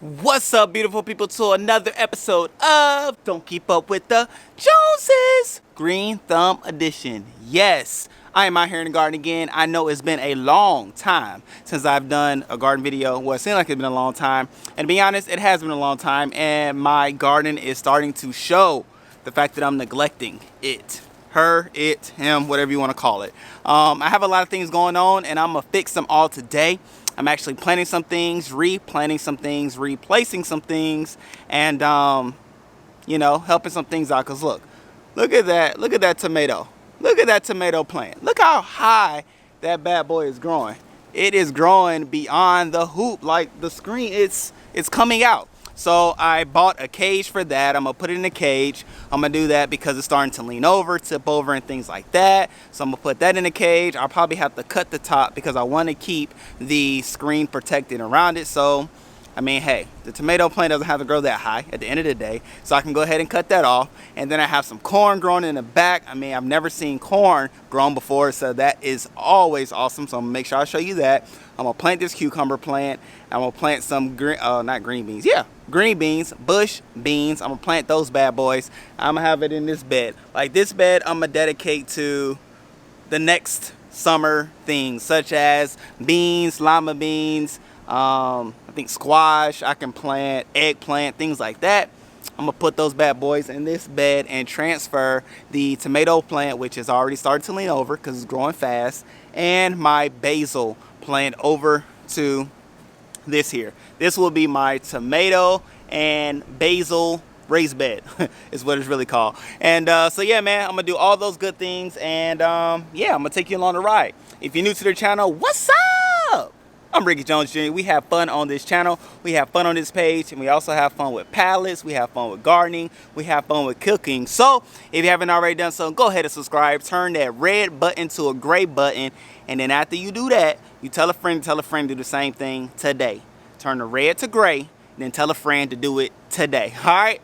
What's up, beautiful people, to another episode of Don't Keep Up with the Joneses, Green Thumb Edition. Yes, I am out here in the garden again. I know it's been a long time since I've done a garden video. Well, it seems like it's been a long time. And to be honest, it has been a long time. And my garden is starting to show the fact that I'm neglecting it. Her, it, him, whatever you want to call it. I have a lot of things going on, and I'm going to fix them all today. I'm actually planting some things, replanting some things, replacing some things, and helping some things out. Cause look at that tomato. Look at that tomato plant. Look how high that bad boy is growing. It is growing beyond the hoop, like the screen. It's coming out. So I bought a cage for that. I'm gonna put it in a cage. I'm gonna do that because it's starting to lean over, tip over, and things like that. So I'm gonna put that in a cage. I'll probably have to cut the top because I want to keep the screen protected around it. So, I mean, hey, the tomato plant doesn't have to grow that high at the end of the day. So I can go ahead and cut that off. And then I have some corn growing in the back. I mean, I've never seen corn grown before, so that is always awesome. So I'm gonna make sure I show you that. I'm gonna plant this cucumber plant. I'm gonna plant some green beans, bush beans. I'm gonna plant those bad boys. I'm gonna have it in this bed. Like this bed, I'm gonna dedicate to the next summer things, such as beans, lima beans, I think squash. I can plant eggplant, things like that. I'm gonna put those bad boys in this bed and transfer the tomato plant, which has already started to lean over because it's growing fast, and my basil plant over to this here. This will be my tomato and basil raised bed is what it's really called. And so yeah, man, I'm gonna do all those good things, and yeah, I'm gonna take you along the ride. If you're new to the channel, what's up? I'm Ricky Jones Jr. We have fun on this channel. We have fun on this page, and we also have fun with palettes. We have fun with gardening. We have fun with cooking. So if you haven't already done so, go ahead and subscribe. Turn that red button to a gray button, and then after you do that, you tell a friend to do the same thing today. Turn the red to gray, then tell a friend to do it today. All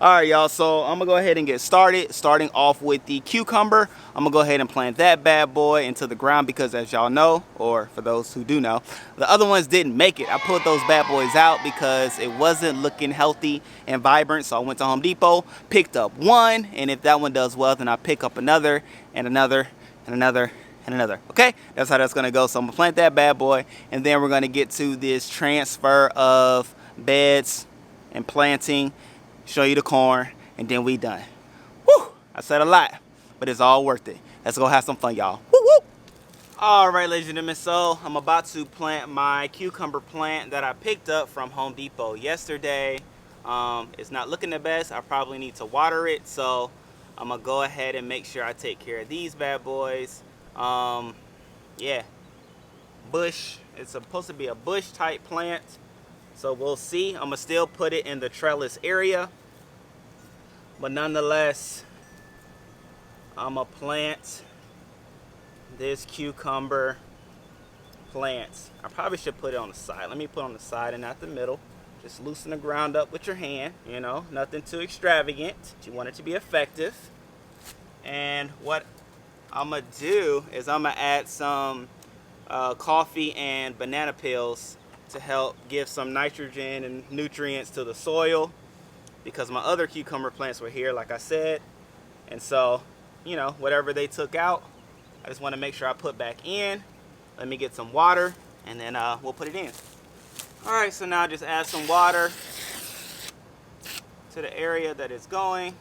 right, y'all. So I'm gonna go ahead and get started. Starting off with the cucumber, I'm gonna go ahead and plant that bad boy into the ground because, as y'all know, or for those who do know, the other ones didn't make it. I pulled those bad boys out because it wasn't looking healthy and vibrant. So I went to Home Depot, picked up one, and if that one does well, then I pick up another and another and another and another. Okay, that's how that's gonna go. So I'm gonna plant that bad boy, and then we're gonna get to this transfer of beds and planting, show you the corn, and then we done. Whew, I said a lot, but it's all worth it. Let's go have some fun, y'all. Woo woo. All right, ladies and gentlemen, so I'm about to plant my cucumber plant that I picked up from Home Depot yesterday. It's not looking the best. I probably need to water it, so I'm gonna go ahead and make sure I take care of these bad boys. Yeah, bush. It's supposed to be a bush type plant, so we'll see. I'm gonna still put it in the trellis area, but nonetheless, I'm gonna plant this cucumber plant. I probably should put it on the side. Let me put it on the side and not the middle. Just loosen the ground up with your hand, you know, nothing too extravagant. You want it to be effective. And what I'm gonna do is I'm gonna add some coffee and banana peels to help give some nitrogen and nutrients to the soil, because my other cucumber plants were here, like I said, and so, you know, whatever they took out, I just want to make sure I put back in. Let me get some water, and then we'll put it in. All right, so now just add some water to the area that it's going.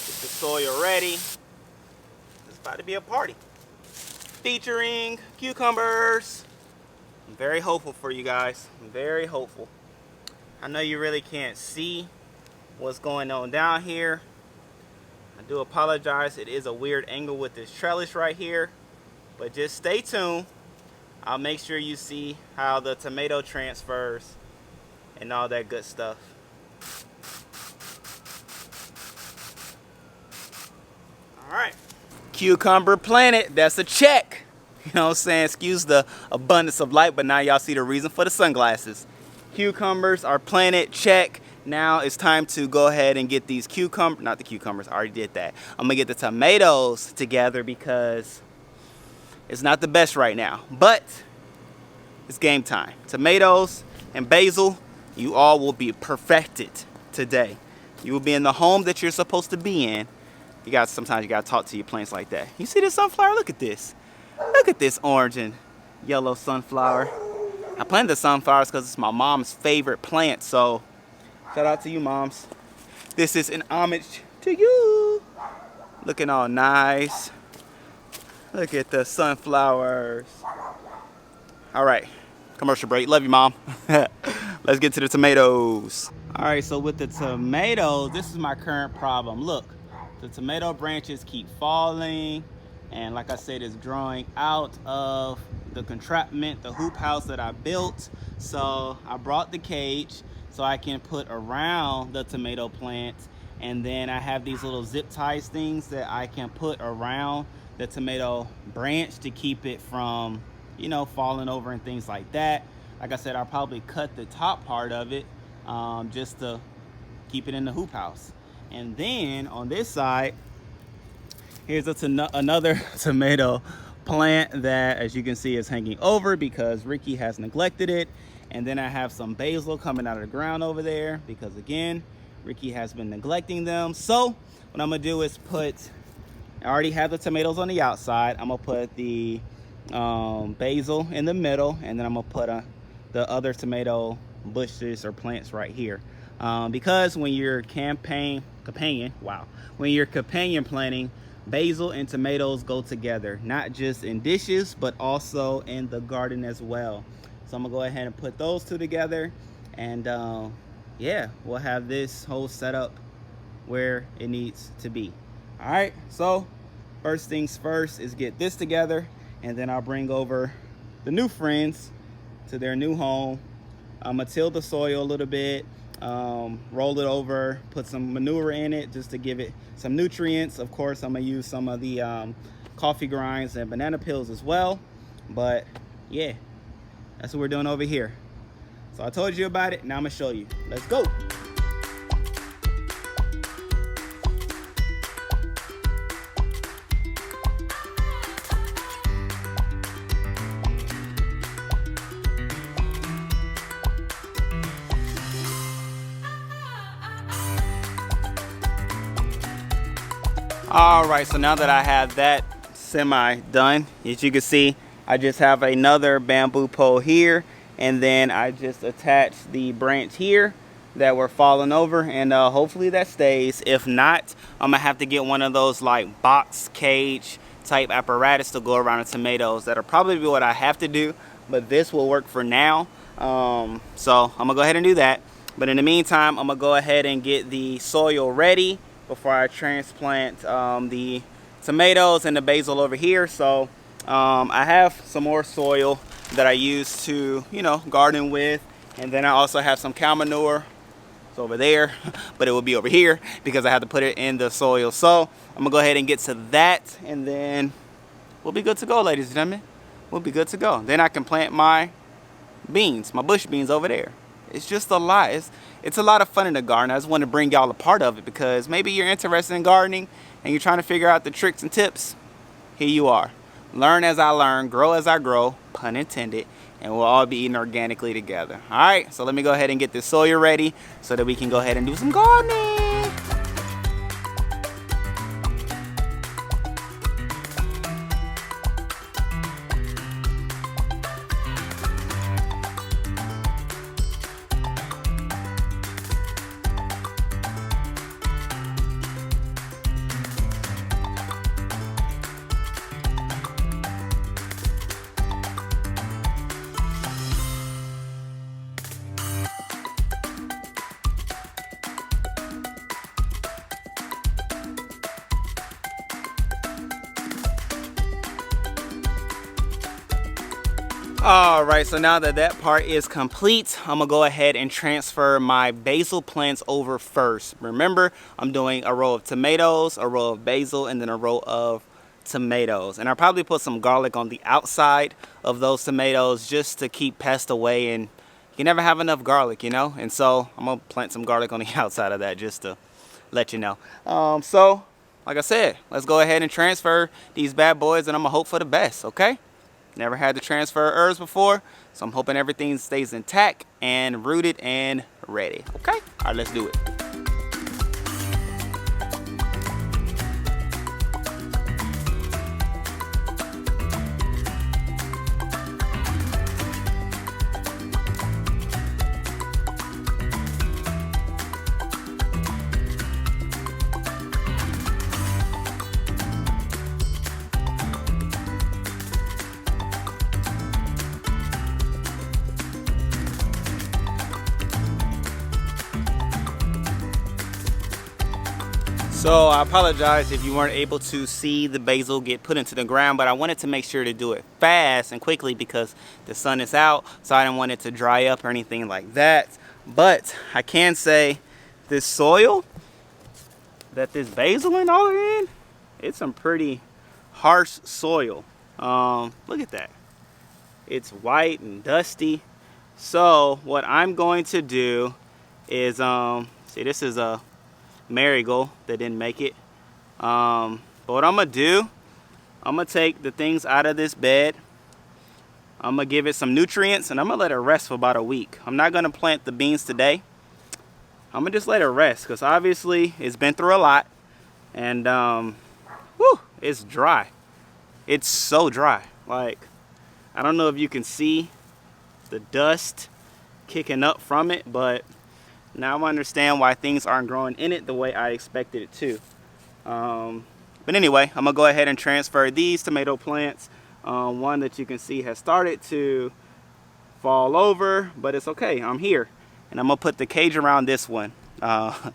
Get the soil ready. It's about to be a party featuring cucumbers. I'm very hopeful for you guys. I'm very hopeful. I know you really can't see what's going on down here. I do apologize. It is a weird angle with this trellis right here, but just stay tuned. I'll make sure you see how the tomato transfers and all that good stuff. All right. Cucumber planted, that's a check. You know what I'm saying? Excuse the abundance of light, but now y'all see the reason for the sunglasses. Cucumbers are planted, check. Now it's time to go ahead and get these not the cucumbers, I already did that. I'm gonna get the tomatoes together because it's not the best right now. But It's game time. Tomatoes and basil, you all will be perfected today. You will be in the home that you're supposed to be in. Sometimes you gotta talk to your plants like that. You see this sunflower? Look at this. Look at this orange and yellow sunflower. I planted the sunflowers because it's my mom's favorite plant. So shout out to you, moms. This is an homage to you. Looking all nice. Look at the sunflowers. All right, commercial break. Love you, Mom. Let's get to the tomatoes. All right, so with the tomatoes, this is my current problem. Look, the tomato branches keep falling, and like I said, it's growing out of the contraptment, the hoop house that I built. So I brought the cage so I can put around the tomato plants, and then I have these little zip ties things that I can put around the tomato branch to keep it from, you know, falling over and things like that. Like I said, I'll probably cut the top part of it just to keep it in the hoop house. And then on this side, here's another tomato plant that, as you can see, is hanging over because Ricky has neglected it. And then I have some basil coming out of the ground over there because, again, Ricky has been neglecting them. So what I'm gonna do is I already have the tomatoes on the outside. I'm gonna put the basil in the middle, and then I'm gonna put the other tomato bushes or plants right here. Because when you're companion planting, basil and tomatoes go together, not just in dishes, but also in the garden as well. So I'm gonna go ahead and put those two together, and yeah, we'll have this whole setup where it needs to be. All right, so first things first is get this together, and then I'll bring over the new friends to their new home. I'm gonna till the soil a little bit, roll it over, put some manure in it just to give it some nutrients. Of course, I'm gonna use some of the coffee grinds and banana peels as well. But yeah, that's what we're doing over here. So I told you about it, now I'm gonna show you. Let's go. All right, so now that I have that semi done, as you can see, I just have another bamboo pole here, and then I just attached the branch here that were falling over, and hopefully that stays. If not, I'm gonna have to get one of those like box cage type apparatus to go around the tomatoes. That'll probably be what I have to do, but this will work for now. So I'm gonna go ahead and do that. But in the meantime, I'm gonna go ahead and get the soil ready before I transplant the tomatoes and the basil over here. So I have some more soil that I use to, you know, garden with, and then I also have some cow manure. It's over there, but it will be over here because I have to put it in the soil. So I'm gonna go ahead and get to that, and then we'll be good to go, ladies and gentlemen. We'll be good to go. Then I can plant my beans, my bush beans over there. It's just a lot. It's a lot of fun in the garden. I just want to bring y'all a part of it because maybe you're interested in gardening and you're trying to figure out the tricks and tips. Here you are. Learn as I learn, grow as I grow, pun intended, and we'll all be eating organically together. All right, so let me go ahead and get this soil ready so that we can go ahead and do some gardening. All right, so now that that part is complete, I'm gonna go ahead and transfer my basil plants over first. Remember, I'm doing a row of tomatoes, a row of basil, and then a row of tomatoes. And I'll probably put some garlic on the outside of those tomatoes just to keep pests away, and you can never have enough garlic, you know? And so I'm gonna plant some garlic on the outside of that just to let you know. So, like I said, let's go ahead and transfer these bad boys, and I'm gonna hope for the best, okay? Never had to transfer herbs before, so I'm hoping everything stays intact and rooted and ready. Okay, all right, let's do it. So I apologize if you weren't able to see the basil get put into the ground, but I wanted to make sure to do it fast and quickly because the sun is out, so I didn't want it to dry up or anything like that. But I can say this soil that this basil and all are in, it's some pretty harsh soil. Look at that. It's white and dusty. So what I'm going to do is, see, this is a marigold that didn't make it. But what I'm gonna do, I'm gonna take the things out of this bed. I'm gonna give it some nutrients and I'm gonna let it rest for about a week. I'm not gonna plant the beans today. I'm gonna just let it rest because obviously it's been through a lot, and it's dry. It's so dry. Like, I don't know if you can see the dust kicking up from it, but now I understand why things aren't growing in it the way I expected it to. But anyway, I'm gonna go ahead and transfer these tomato plants. One that you can see has started to fall over, but it's okay, I'm here. And I'm gonna put the cage around this one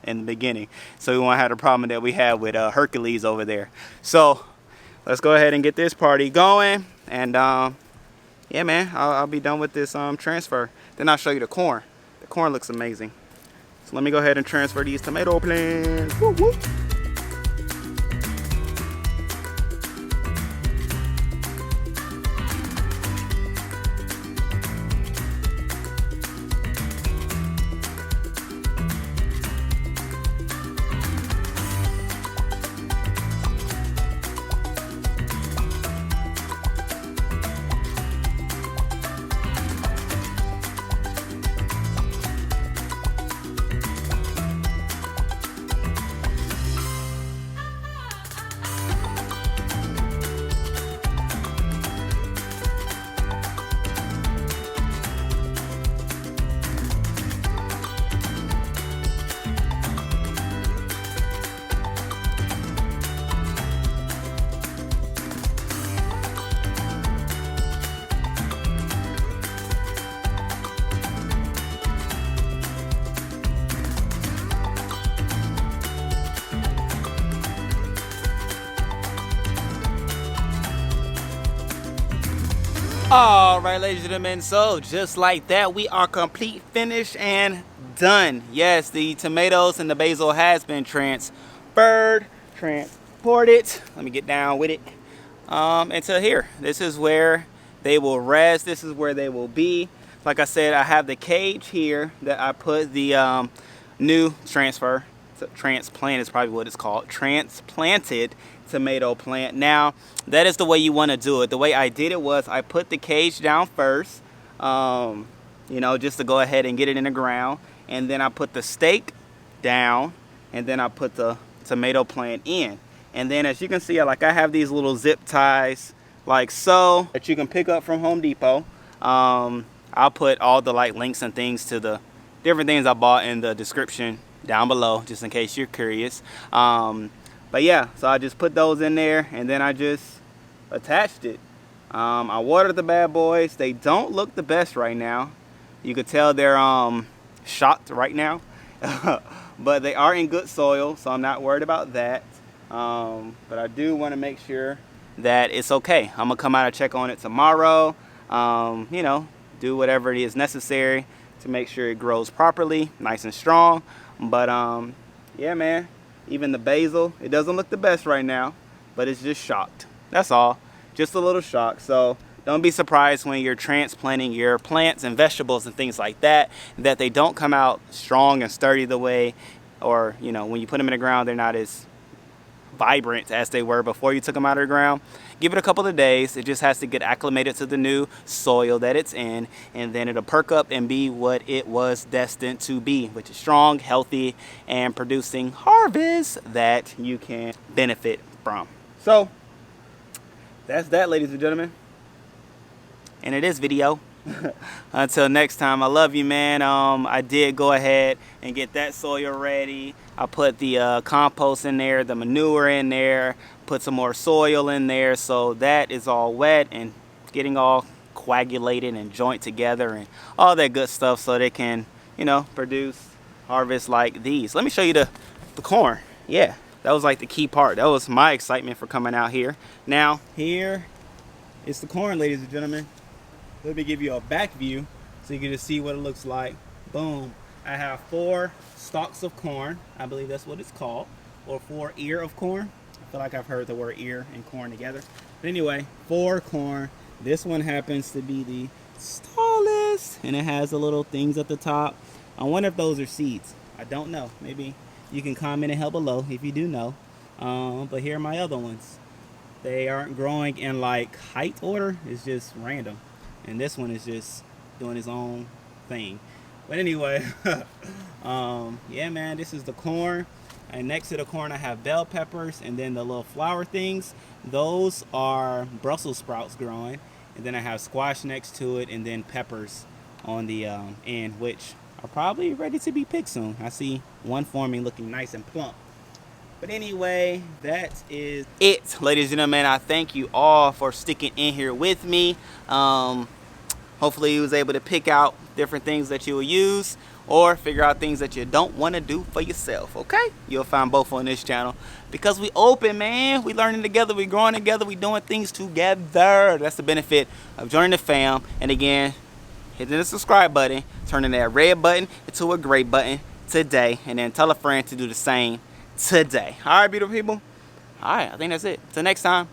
in the beginning, so we won't have the problem that we had with Hercules over there. So let's go ahead and get this party going. And yeah, man, I'll be done with this transfer. Then I'll show you the corn. The corn looks amazing. So let me go ahead and transfer these tomato plants. Woo, woo. All right, ladies and gentlemen, so just like that, we are complete, finished, and done. Yes, the tomatoes and the basil has been transported. Let me get down with it. Until here. This is where they will rest. This is where they will be. Like I said, I have the cage here that I put the new transplant is probably what it's called. Transplanted tomato plant. Now, that is the way you want to do it. The way I did it was I put the cage down first, you know, just to go ahead and get it in the ground. And then I put the stake down, and then I put the tomato plant in. And then as you can see, like I have these little zip ties like so that you can pick up from Home Depot. I'll put all the like links and things to the different things I bought in the description down below, just in case you're curious. But yeah, so I just put those in there and then I just attached it. I watered the bad boys. They don't look the best right now. You could tell they're shocked right now. But they are in good soil, so I'm not worried about that. But I do want to make sure that it's okay. I'm gonna come out and check on it tomorrow. You know, do whatever it is necessary to make sure it grows properly, nice and strong. But yeah, man, even the basil, it doesn't look the best right now, but it's just shocked. That's all, just a little shock. So don't be surprised when you're transplanting your plants and vegetables and things like that, that they don't come out strong and sturdy the way, or you know, when you put them in the ground, they're not as vibrant as they were before you took them out of the ground. Give it a couple of days. It just has to get acclimated to the new soil that it's in, and then it'll perk up and be what it was destined to be, which is strong, healthy, and producing harvests that you can benefit from. So that's that, ladies and gentlemen. And it is video. Until next time, I love you, man. I did go ahead and get that soil ready. I put the compost in there, the manure in there, put some more soil in there, so that is all wet and getting all coagulated and joint together and all that good stuff, so they can, you know, produce harvests like these. Let me show you the corn. Yeah, that was like the key part. That was my excitement for coming out here. Now here is the corn, ladies and gentlemen. Let me give you a back view so you can just see what it looks like. Boom. I have 4 stalks of corn. I believe that's what it's called. Or 4 ear of corn. I feel like I've heard the word ear and corn together. But anyway, 4 corn. This one happens to be the tallest. And it has the little things at the top. I wonder if those are seeds. I don't know. Maybe you can comment and help below if you do know. But here are my other ones. They aren't growing in like height order. It's just random. And this one is just doing his own thing. But anyway, yeah, man, this is the corn. And next to the corn, I have bell peppers. And then the little flower things, those are Brussels sprouts growing. And then I have squash next to it, and then peppers on the end, which are probably ready to be picked soon. I see one forming looking nice and plump. But anyway, that is it, ladies and gentlemen. I thank you all for sticking in here with me. Hopefully you was able to pick out different things that you will use, or figure out things that you don't want to do for yourself, okay? You'll find both on this channel, because we open, man. We learning together, we growing together, we doing things together. That's the benefit of joining the fam. And again, hitting the subscribe button, turning that red button into a gray button today, and then tell a friend to do the same today. All right, beautiful people. All right, I think that's it. Till next time.